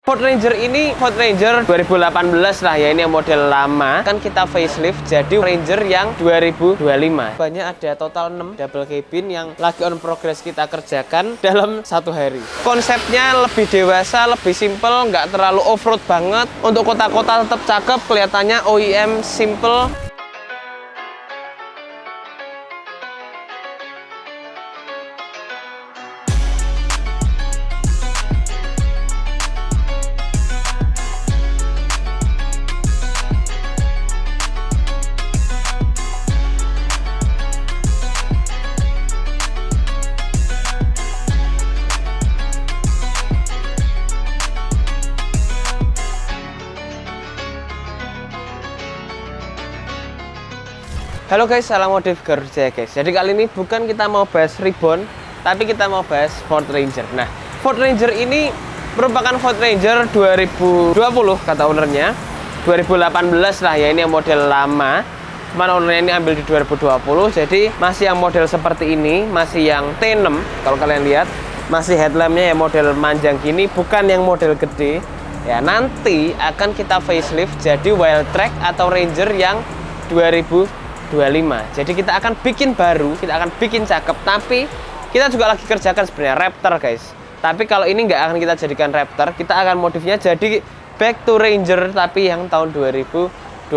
Ford Ranger ini Ford Ranger 2018 lah ya, ini yang model lama. Kan kita facelift jadi Ranger yang 2025. Banyak ada total 6 double cabin yang lagi on progress kita kerjakan dalam satu hari. Konsepnya lebih dewasa, lebih simple, nggak terlalu off-road banget. Untuk kota-kota tetap cakep, kelihatannya OEM simple. Halo guys, salam modif kerja guys. Jadi kali ini bukan kita mau bahas Reborn, tapi kita mau bahas Ford Ranger. Nah, Ford Ranger ini merupakan Ford Ranger 2020 kata ownernya. 2018 lah ya, ini yang model lama. Cuman ownernya ini ambil di 2020, jadi masih yang model seperti ini, masih yang T6 kalau kalian lihat. Masih headlampnya yang model manjang gini, bukan yang model gede. Ya, nanti akan kita facelift jadi Wildtrak atau Ranger yang 2025. Jadi kita akan bikin baru, kita akan bikin cakep. Tapi kita juga lagi kerjakan sebenarnya Raptor guys. Tapi kalau ini nggak akan kita jadikan Raptor, kita akan modifnya jadi back to Ranger tapi yang tahun 2025.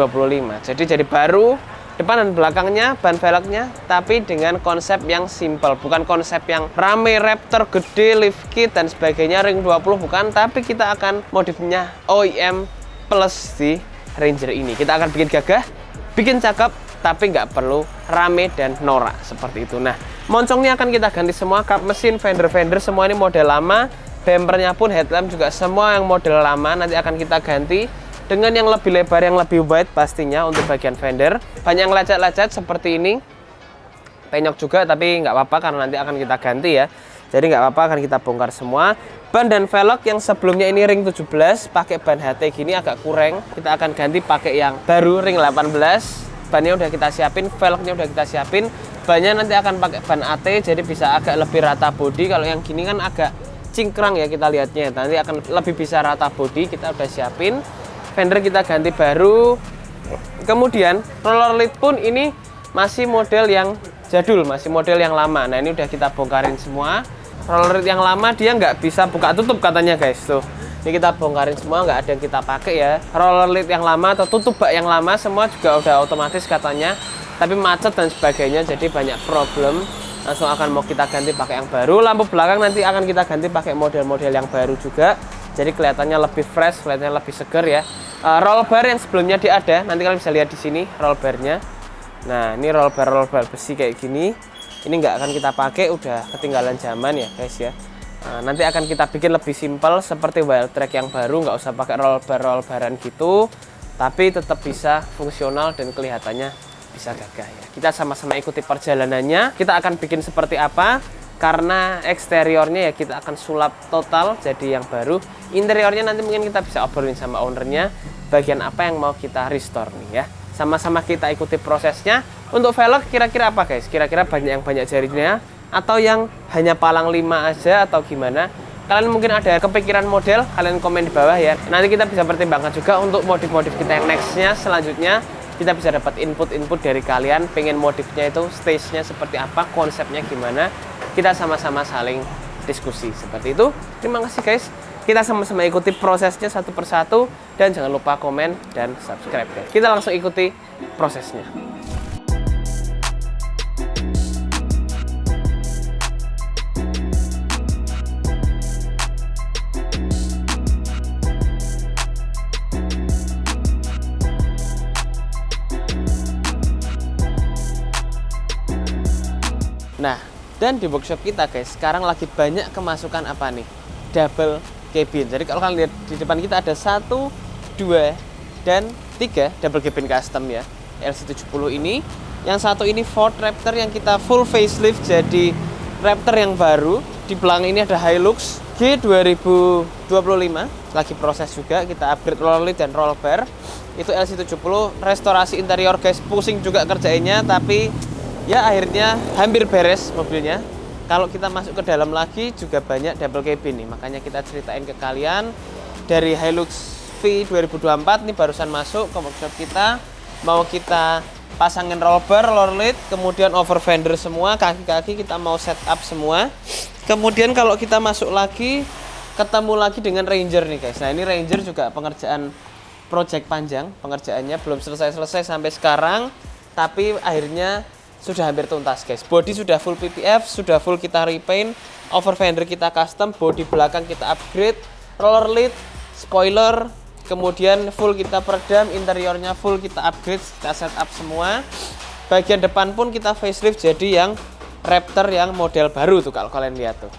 Jadi baru depan dan belakangnya, ban velgnya, tapi dengan konsep yang simple, bukan konsep yang rame Raptor gede, lift kit dan sebagainya, ring 20 bukan. Tapi kita akan modifnya OEM plus di Ranger ini. Kita akan bikin gagah, bikin cakep, tapi nggak perlu rame dan norak seperti itu. Nah, moncongnya akan kita ganti semua, kap mesin, fender semua ini model lama. Bempernya pun, headlamp juga semua yang model lama nanti akan kita ganti dengan yang lebih lebar, yang lebih wide pastinya untuk bagian fender. Banyak yang lecet-lecet seperti ini, penyok juga, tapi nggak apa-apa karena nanti akan kita ganti ya. Jadi nggak apa-apa, akan kita bongkar semua. Ban dan velg yang sebelumnya ini ring 17 pakai ban HT gini agak kurang, kita akan ganti pakai yang baru ring 18. Bannya udah kita siapin, velgnya udah kita siapin. Bannya nanti akan pakai ban AT, jadi bisa agak lebih rata bodi. Kalau yang gini kan agak cingkrang ya kita lihatnya. Nanti akan lebih bisa rata bodi, kita udah siapin. Fender kita ganti baru. Kemudian roller lid pun ini masih model yang jadul, masih model yang lama. Nah, ini udah kita bongkarin semua. Roller lid yang lama dia nggak bisa buka tutup katanya guys tuh. Ini kita bongkarin semua, nggak ada yang kita pakai ya. Roller lid yang lama atau tutup bak yang lama semua juga udah otomatis katanya. Tapi macet dan sebagainya, jadi banyak problem. Langsung akan mau kita ganti pakai yang baru. Lampu belakang nanti akan kita ganti pakai model-model yang baru juga. Jadi kelihatannya lebih fresh, kelihatannya lebih seger ya. Roll bar yang sebelumnya dia ada, nanti kalian bisa lihat di sini roll barnya. Nah, ini roll bar besi kayak gini. Ini nggak akan kita pakai, udah ketinggalan zaman ya guys ya. Nah, nanti akan kita bikin lebih simpel seperti Wildtrak yang baru, nggak usah pakai roll baran gitu, tapi tetap bisa fungsional dan kelihatannya bisa gagah ya. Kita sama-sama ikuti perjalanannya. Kita akan bikin seperti apa, karena eksteriornya ya kita akan sulap total jadi yang baru. Interiornya nanti mungkin kita bisa obrolin sama ownernya bagian apa yang mau kita restore nih ya. Sama-sama kita ikuti prosesnya. Untuk velg kira-kira apa guys? Kira-kira banyak jarinya atau yang hanya palang 5 aja atau gimana? Kalian mungkin ada kepikiran model, kalian komen di bawah ya. Nanti kita bisa pertimbangkan juga untuk modif-modif kita yang nextnya, selanjutnya kita bisa dapat input-input dari kalian. Pengen modifnya itu stage-nya seperti apa, konsepnya gimana. Kita sama-sama saling diskusi seperti itu. Terima kasih guys. Kita sama-sama ikuti prosesnya satu persatu dan jangan lupa komen dan subscribe guys. Kita langsung ikuti prosesnya. Nah, dan di workshop kita guys, sekarang lagi banyak kemasukan apa nih? Double cabin. Jadi kalau kalian lihat di depan kita ada 1, 2, dan 3 double cabin custom ya. LC70 ini. Yang satu ini Ford Raptor yang kita full facelift jadi Raptor yang baru. Di belakang ini ada Hilux G 2025. Lagi proses juga, kita upgrade roller lid dan roll bar. Itu LC70 restorasi interior guys, pusing juga kerjainnya, tapi ya akhirnya hampir beres mobilnya. Kalau kita masuk ke dalam lagi juga banyak double cabin nih, makanya kita ceritain ke kalian. dari Hilux V 2024 ini barusan masuk ke workshop kita. Mau kita pasangin roll bar, roller lid, kemudian over fender semua, kaki-kaki kita mau setup semua. Kemudian kalau kita masuk lagi, ketemu lagi dengan Ranger nih guys. Nah ini Ranger juga pengerjaan project panjang, pengerjaannya belum selesai-selesai sampai sekarang, tapi akhirnya sudah hampir tuntas guys. Body sudah full PPF, sudah full kita repaint, over fender kita custom, body belakang kita upgrade, roller lid, spoiler, kemudian full kita peredam, interiornya full kita upgrade, kita setup semua. Bagian depan pun kita facelift jadi yang Raptor yang model baru tuh kalau kalian lihat tuh.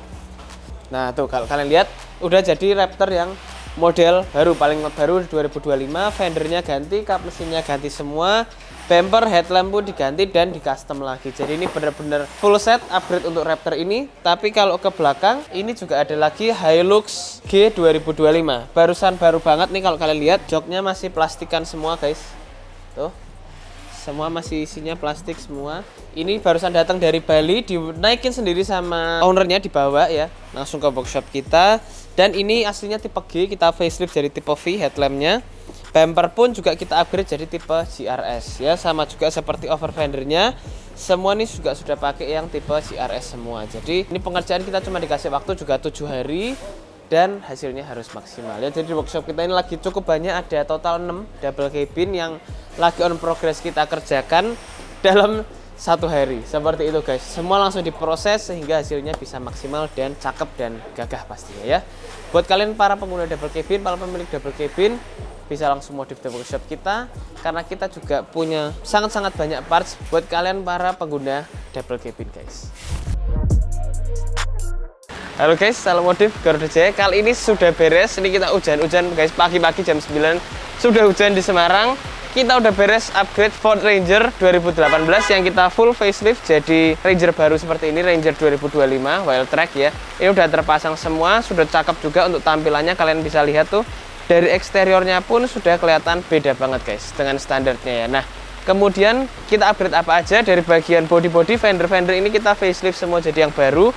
Nah tuh kalau kalian lihat udah jadi Raptor yang model baru, paling baru 2025. Fendernya ganti, kap mesinnya ganti semua, bumper, headlamp pun diganti dan di custom lagi. Jadi ini benar-benar full set upgrade untuk Raptor ini. Tapi kalau ke belakang ini juga ada lagi Hilux G 2025. Barusan baru banget nih kalau kalian lihat, joknya masih plastikan semua guys. Tuh. Semua masih isinya plastik semua. Ini barusan datang dari Bali, dinaikin sendiri sama ownernya dibawa ya, langsung ke workshop kita. Dan ini aslinya tipe G, kita facelift jadi tipe V headlampnya. Bumper pun juga kita upgrade jadi tipe GRS ya, sama juga seperti over fendernya. Semua ini juga sudah pakai yang tipe GRS semua. Jadi ini pengerjaan kita cuma dikasih waktu juga 7 hari dan hasilnya harus maksimal ya. Jadi di workshop kita ini lagi cukup banyak, ada total 6 double cabin yang lagi on progress kita kerjakan dalam 1 hari. Seperti itu guys, semua langsung diproses sehingga hasilnya bisa maksimal dan cakep dan gagah pastinya ya. Buat kalian para pengguna double cabin, para pemilik double cabin, bisa langsung modif di workshop kita karena kita juga punya sangat-sangat banyak parts buat kalian para pengguna double cabin guys. Halo guys, salam modif Garuda Jaya. Kali ini sudah beres, ini kita hujan-hujan guys, pagi-pagi jam 9 sudah hujan di Semarang. Kita udah beres upgrade Ford Ranger 2018 yang kita full facelift jadi Ranger baru seperti ini, Ranger 2025 Wild Track ya. Ini udah terpasang semua, sudah cakep juga untuk tampilannya, kalian bisa lihat tuh. Dari eksteriornya pun sudah kelihatan beda banget guys dengan standarnya ya. Nah, kemudian kita upgrade apa aja dari bagian body-body, fender-fender ini kita facelift semua jadi yang baru.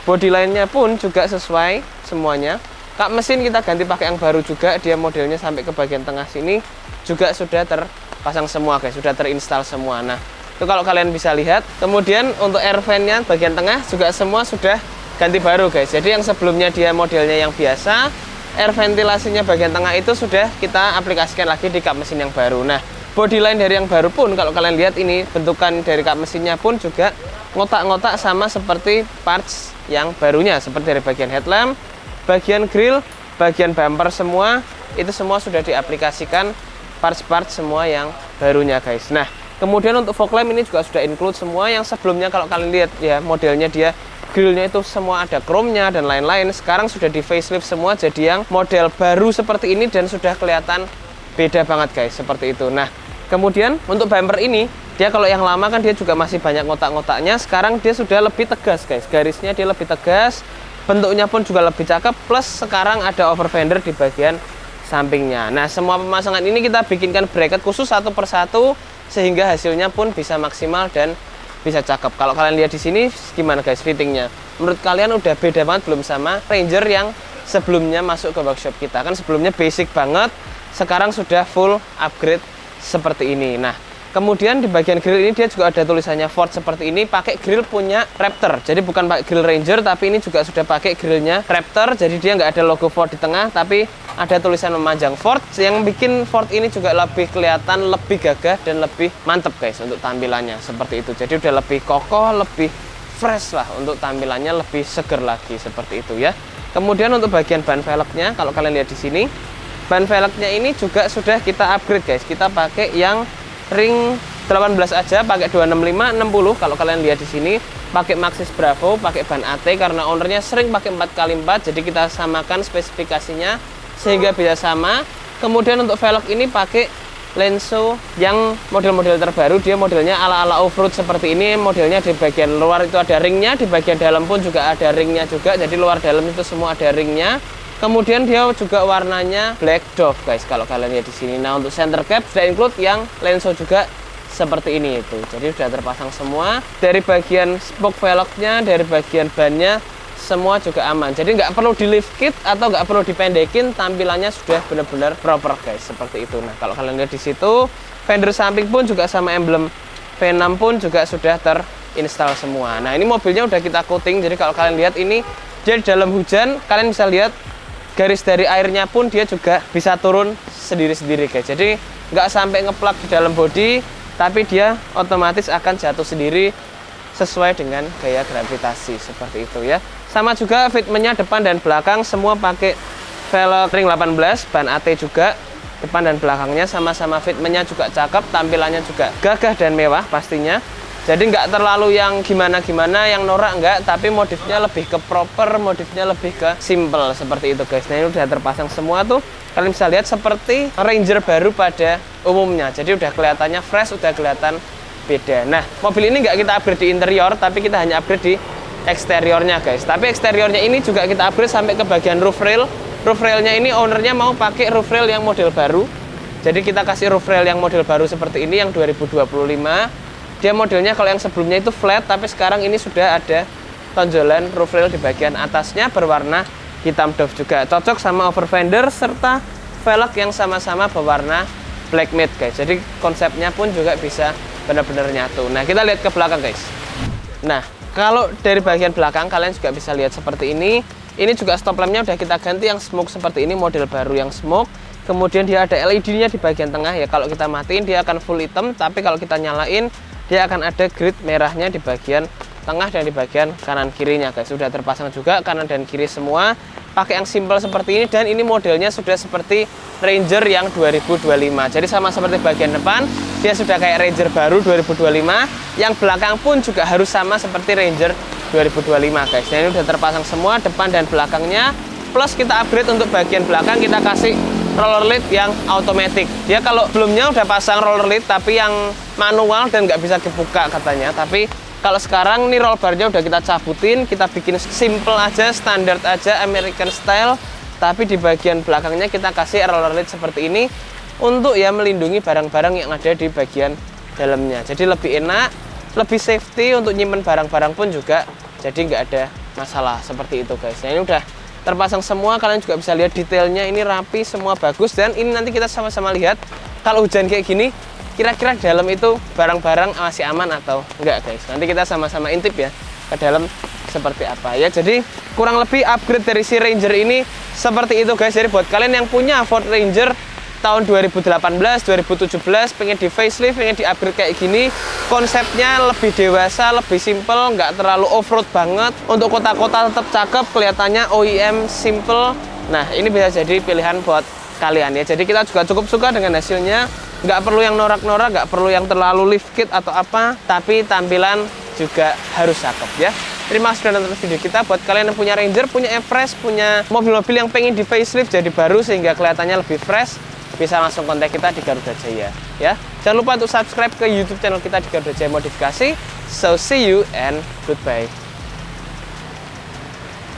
Body lainnya pun juga sesuai semuanya. Kap mesin kita ganti pakai yang baru juga, dia modelnya sampai ke bagian tengah sini juga sudah terpasang semua guys, sudah terinstall semua. Nah, itu kalau kalian bisa lihat. Kemudian untuk air fan-nya bagian tengah juga semua sudah ganti baru guys. Jadi yang sebelumnya dia modelnya yang biasa, air ventilasinya bagian tengah itu sudah kita aplikasikan lagi di kap mesin yang baru. Nah, body line dari yang baru pun kalau kalian lihat ini bentukan dari kap mesinnya pun juga ngotak-ngotak sama seperti parts yang barunya, seperti dari bagian headlamp, bagian grill, bagian bumper semua itu semua sudah diaplikasikan parts-parts semua yang barunya guys. Nah, kemudian untuk fog lamp ini juga sudah include semua. Yang sebelumnya kalau kalian lihat ya modelnya dia grillnya itu semua ada chrome-nya dan lain-lain. Sekarang sudah di facelift semua jadi yang model baru seperti ini dan sudah kelihatan beda banget guys, seperti itu. Nah, kemudian untuk bumper ini dia kalau yang lama kan dia juga masih banyak ngotak-ngotaknya. Sekarang dia sudah lebih tegas guys, garisnya dia lebih tegas, bentuknya pun juga lebih cakep, plus sekarang ada over fender di bagian sampingnya. Nah, semua pemasangan ini kita bikinkan bracket khusus satu persatu sehingga hasilnya pun bisa maksimal dan bisa cakep. Kalau kalian lihat di sini gimana guys fittingnya? Menurut kalian udah beda banget belum sama Ranger yang sebelumnya masuk ke workshop kita? Kan sebelumnya basic banget, sekarang sudah full upgrade seperti ini. Nah, kemudian di bagian grill ini dia juga ada tulisannya Ford seperti ini, pakai grill punya Raptor. Jadi bukan pakai grill Ranger, tapi ini juga sudah pakai grillnya Raptor. Jadi dia nggak ada logo Ford di tengah, tapi ada tulisan memanjang Ford. Yang bikin Ford ini juga lebih kelihatan, lebih gagah dan lebih mantep guys untuk tampilannya seperti itu. Jadi udah lebih kokoh, lebih fresh lah untuk tampilannya, lebih seger lagi seperti itu ya. Kemudian untuk bagian ban velgnya, kalau kalian lihat di sini, ban velgnya ini juga sudah kita upgrade guys. Kita pakai yang ring 18 aja, pakai 265 60. Kalau kalian lihat di sini pakai Maxxis Bravo, pakai ban AT karena ownernya sering pakai 4x4, jadi kita samakan spesifikasinya sehingga bisa sama. Kemudian untuk velg ini pakai Lenso yang model-model terbaru, dia modelnya ala-ala off-road seperti ini. Modelnya di bagian luar itu ada ringnya, di bagian dalam pun juga ada ringnya juga, jadi luar dalam itu semua ada ringnya. Kemudian dia juga warnanya black dove guys kalau kalian lihat di sini. Nah, untuk center cap sudah include yang Lenso juga seperti ini itu. Jadi sudah terpasang semua. Dari bagian spoke velgnya, dari bagian bannya semua juga aman. Jadi nggak perlu di lift kit atau nggak perlu dipendekin, tampilannya sudah benar-benar proper guys, seperti itu. Nah kalau kalian lihat di situ, fender samping pun juga sama emblem V6 pun juga sudah terinstall semua. Nah ini mobilnya udah kita coating, jadi kalau kalian lihat ini dia di dalam hujan, kalian bisa lihat garis dari airnya pun dia juga bisa turun sendiri-sendiri guys. Jadi nggak sampai ngeplak di dalam bodi, tapi dia otomatis akan jatuh sendiri sesuai dengan gaya gravitasi seperti itu ya. Sama juga fitmentnya depan dan belakang semua pakai velg ring 18, ban AT juga. Depan dan belakangnya sama-sama fitmentnya juga cakep, tampilannya juga gagah dan mewah pastinya. Jadi nggak terlalu yang gimana-gimana, yang norak nggak, tapi modifnya lebih ke proper, modifnya lebih ke simple seperti itu guys. Nah ini udah terpasang semua tuh, kalian bisa lihat seperti Ranger baru pada umumnya. Jadi udah kelihatannya fresh, udah kelihatan beda. Nah mobil ini nggak kita upgrade di interior, tapi kita hanya upgrade di eksteriornya guys. Tapi eksteriornya ini juga kita upgrade sampai ke bagian roof rail. Roof railnya ini ownernya mau pakai roof rail yang model baru. Jadi kita kasih roof rail yang model baru seperti ini yang 2025. Dia modelnya kalau yang sebelumnya itu flat, tapi sekarang ini sudah ada tonjolan roof rail di bagian atasnya berwarna hitam doff juga. Cocok sama over fender serta velg yang sama-sama berwarna black matte guys. Jadi konsepnya pun juga bisa benar-benar nyatu. Nah kita lihat ke belakang guys. Nah kalau dari bagian belakang kalian juga bisa lihat seperti ini. Ini juga stop lampnya udah kita ganti yang smoke seperti ini, model baru yang smoke. Kemudian dia ada LED-nya di bagian tengah ya. Kalau kita matiin dia akan full hitam, tapi kalau kita nyalain dia akan ada grid merahnya di bagian tengah dan di bagian kanan kirinya guys. Sudah terpasang juga kanan dan kiri semua. Pakai yang simple seperti ini, dan ini modelnya sudah seperti Ranger yang 2025. Jadi sama seperti bagian depan, dia sudah kayak Ranger baru 2025. Yang belakang pun juga harus sama seperti Ranger 2025 guys. Nah ini udah terpasang semua depan dan belakangnya. Plus kita upgrade untuk bagian belakang, kita kasih roller lid yang automatic. Dia kalau belumnya udah pasang roller lid tapi yang manual dan nggak bisa dibuka katanya. Tapi kalau sekarang nih roll barnya udah kita cabutin, kita bikin simple aja, standar aja, American style. Tapi di bagian belakangnya kita kasih roller lid seperti ini untuk ya melindungi barang-barang yang ada di bagian dalamnya. Jadi lebih enak, lebih safety untuk nyimpen barang-barang pun juga jadi nggak ada masalah seperti itu guys. Nah ini udah terpasang semua, kalian juga bisa lihat detailnya ini rapi, semua bagus. Dan ini nanti kita sama-sama lihat kalau hujan kayak gini kira-kira di dalam itu barang-barang masih aman atau enggak guys. Nanti kita sama-sama intip ya ke dalam seperti apa ya. Jadi kurang lebih upgrade dari si Ranger ini seperti itu guys. Jadi buat kalian yang punya Ford Ranger tahun 2018, 2017 pengen di facelift, pengen di upgrade kayak gini, konsepnya lebih dewasa, lebih simple, nggak terlalu off-road banget, untuk kota-kota tetap cakep, kelihatannya OEM simple. Nah ini bisa jadi pilihan buat kalian ya. Jadi kita juga cukup suka dengan hasilnya, nggak perlu yang norak-norak, nggak perlu yang terlalu lift kit atau apa, tapi tampilan juga harus cakep ya. Terima kasih sudah nonton video kita. Buat kalian yang punya Ranger, punya Everest, punya mobil-mobil yang pengen di facelift jadi baru sehingga kelihatannya lebih fresh, bisa langsung kontak kita di Garuda Jaya ya. Jangan lupa untuk subscribe ke YouTube channel kita di Garuda Jaya Modifikasi. So see you and goodbye.